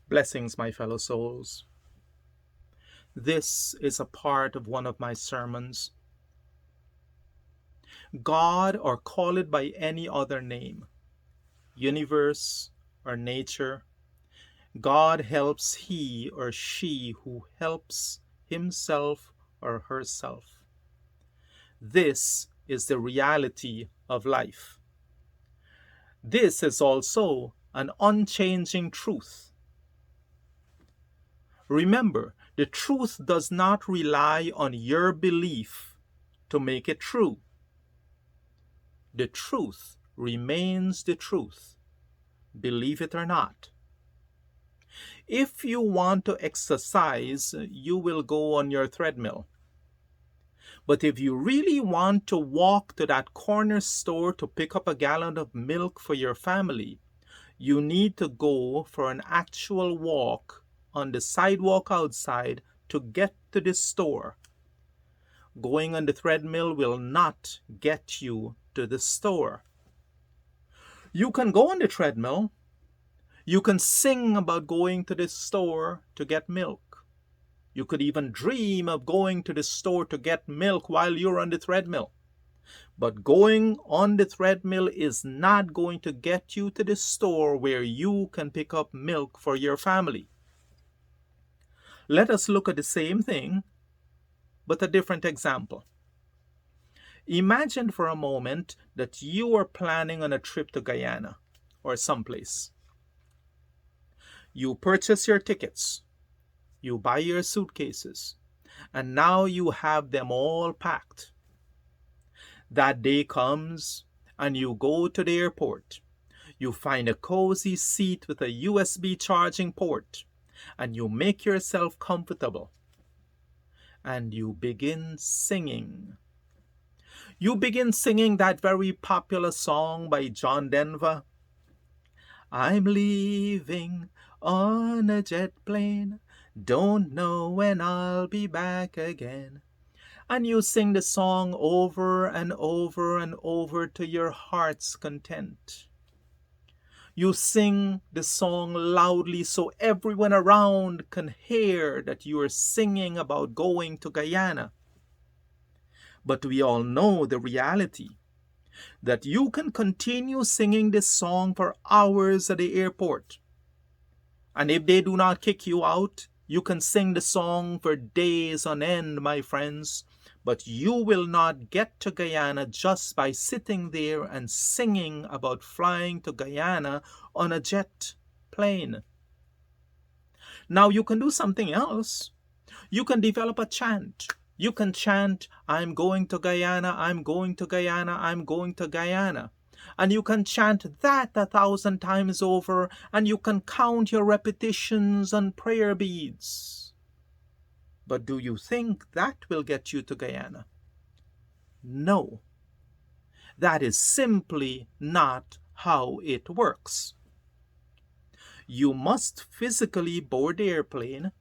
Blessings, my fellow souls. This is a part of one of my sermons. God, or call it by any other name, universe or nature, God helps he or she who helps himself or herself. This is the reality of life. This is also an unchanging truth. Remember, the truth does not rely on your belief to make it true. The truth remains the truth, believe it or not. If you want to exercise, you will go on your treadmill. But if you really want to walk to that corner store to pick up a gallon of milk for your family, you need to go for an actual walk on the sidewalk outside to get to the store. Going on the treadmill will not get you to the store. You can go on the treadmill. You can sing about going to the store to get milk. You could even dream of going to the store to get milk while you're on the treadmill. But going on the treadmill is not going to get you to the store where you can pick up milk for your family. Let us look at the same thing, but a different example. Imagine for a moment that you are planning on a trip to Guyana or someplace. You purchase your tickets, you buy your suitcases, and now you have them all packed. That day comes and you go to the airport. You find a cozy seat with a USB charging port, and you make yourself comfortable. And you begin singing. You begin singing that very popular song by John Denver. I'm leaving on a jet plane, don't know when I'll be back again. And you sing the song over and over and over to your heart's content. You sing the song loudly so everyone around can hear that you are singing about going to Guyana. But we all know the reality, that you can continue singing this song for hours at the airport. And if they do not kick you out, you can sing the song for days on end, my friends. But you will not get to Guyana just by sitting there and singing about flying to Guyana on a jet plane. Now you can do something else. You can develop a chant. You can chant, I'm going to Guyana, I'm going to Guyana, I'm going to Guyana. And you can chant that 1,000 times over, and you can count your repetitions on prayer beads. But do you think that will get you to Guyana? No. That is simply not how it works. You must physically board the airplane,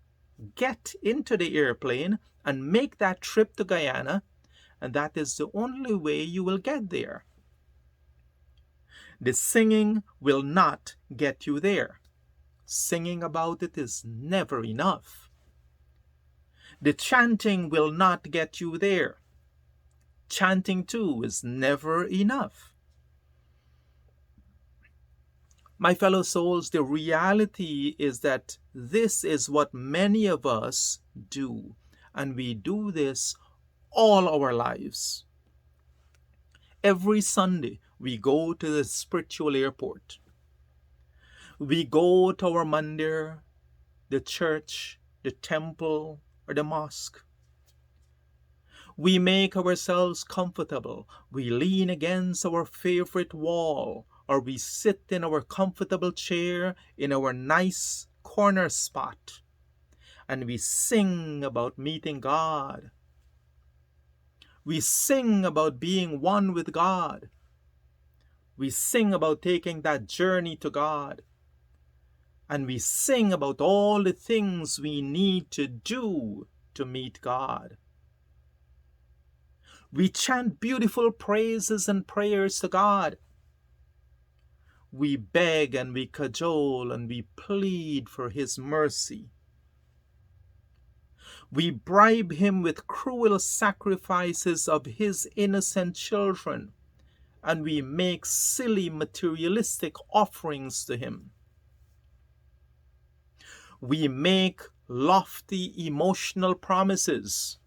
get into the airplane, and make that trip to Guyana, and that is the only way you will get there. The singing will not get you there. Singing about it is never enough. The chanting will not get you there. Chanting too is never enough. My fellow souls, the reality is that this is what many of us do, and we do this all our lives. Every Sunday, we go to the spiritual airport. We go to our mandir, the church, the temple, or the mosque. We make ourselves comfortable. We lean against our favorite wall, or we sit in our comfortable chair in our nice corner spot, and we sing about meeting God. We sing about being one with God. We sing about taking that journey to God. And we sing about all the things we need to do to meet God. We chant beautiful praises and prayers to God. We beg and we cajole and we plead for his mercy. We bribe him with cruel sacrifices of his innocent children, and we make silly materialistic offerings to him. We make lofty emotional promises.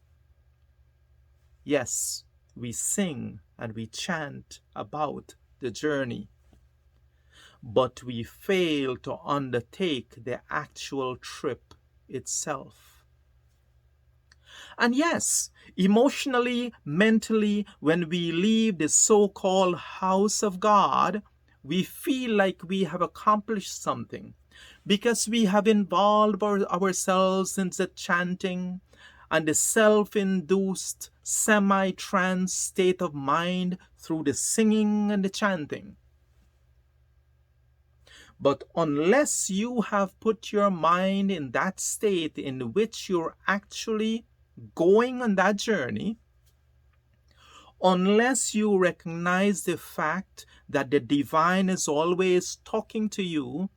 Yes, we sing and we chant about the journey, but we fail to undertake the actual trip itself. And yes, emotionally, mentally, when we leave the so-called house of God, we feel like we have accomplished something because we have involved ourselves in the chanting and the self-induced semi-trance state of mind through the singing and the chanting. But unless you have put your mind in that state in which you're actually going on that journey, unless you recognize the fact that the divine is always talking to you,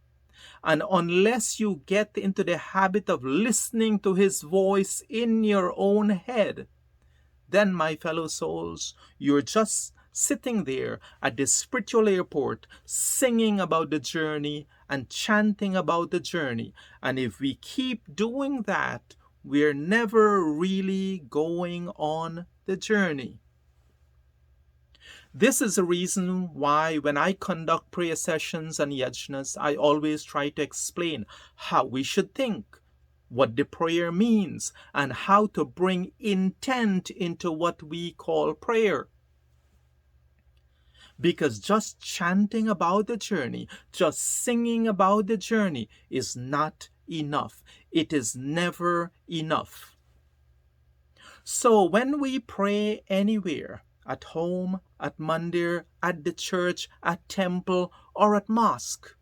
and unless you get into the habit of listening to his voice in your own head, then, my fellow souls, you're just sitting there at the spiritual airport singing about the journey and chanting about the journey. And if we keep doing that, we're never really going on the journey. This is the reason why when I conduct prayer sessions and yajnas, I always try to explain how we should think, what the prayer means, and how to bring intent into what we call prayer. Because just chanting about the journey, just singing about the journey is not enough. It is never enough. So when we pray anywhere, at home, at mandir, at the church, at temple, or at mosque,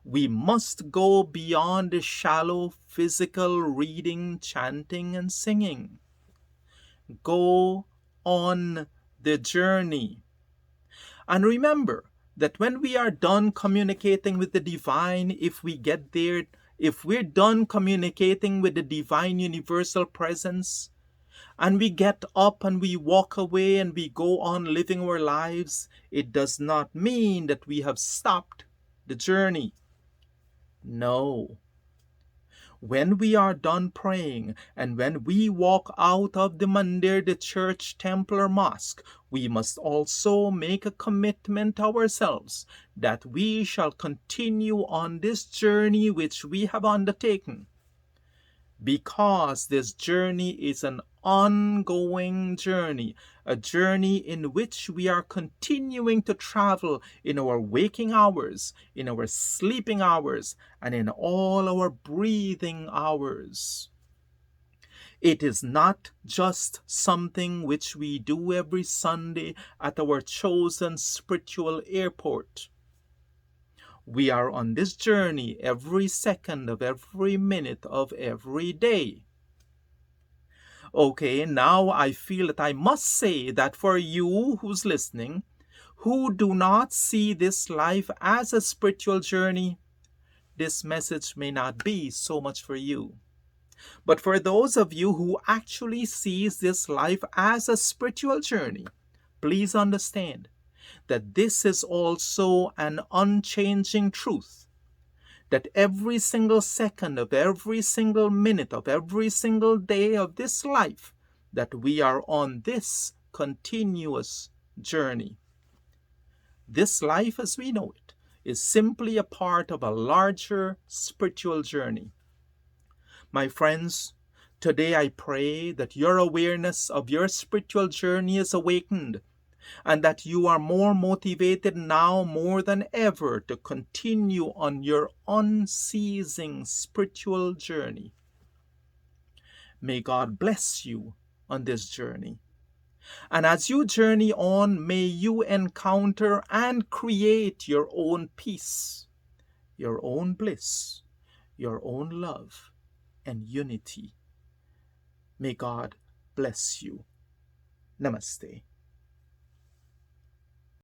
we must go beyond the shallow physical reading, chanting, and singing. Go on the journey. And remember that when we are done communicating with the divine, if we get there, if we're done communicating with the divine universal presence, and we get up and we walk away and we go on living our lives, it does not mean that we have stopped the journey. No. When we are done praying and when we walk out of the mandir, the church, temple, or mosque, we must also make a commitment ourselves that we shall continue on this journey which we have undertaken, because this journey is an ongoing journey, a journey in which we are continuing to travel in our waking hours, in our sleeping hours, and in all our breathing hours. It is not just something which we do every Sunday at our chosen spiritual airport. We are on this journey every second of every minute of every day. Okay, now I feel that I must say that for you who's listening, who do not see this life as a spiritual journey, this message may not be so much for you. But for those of you who actually sees this life as a spiritual journey, please understand that this is also an unchanging truth, that every single second of every single minute of every single day of this life, that we are on this continuous journey. This life as we know it is simply a part of a larger spiritual journey. My friends, today I pray that your awareness of your spiritual journey is awakened, and that you are more motivated now more than ever to continue on your unceasing spiritual journey. May God bless you on this journey. And as you journey on, may you encounter and create your own peace, your own bliss, your own love and unity. May God bless you. Namaste.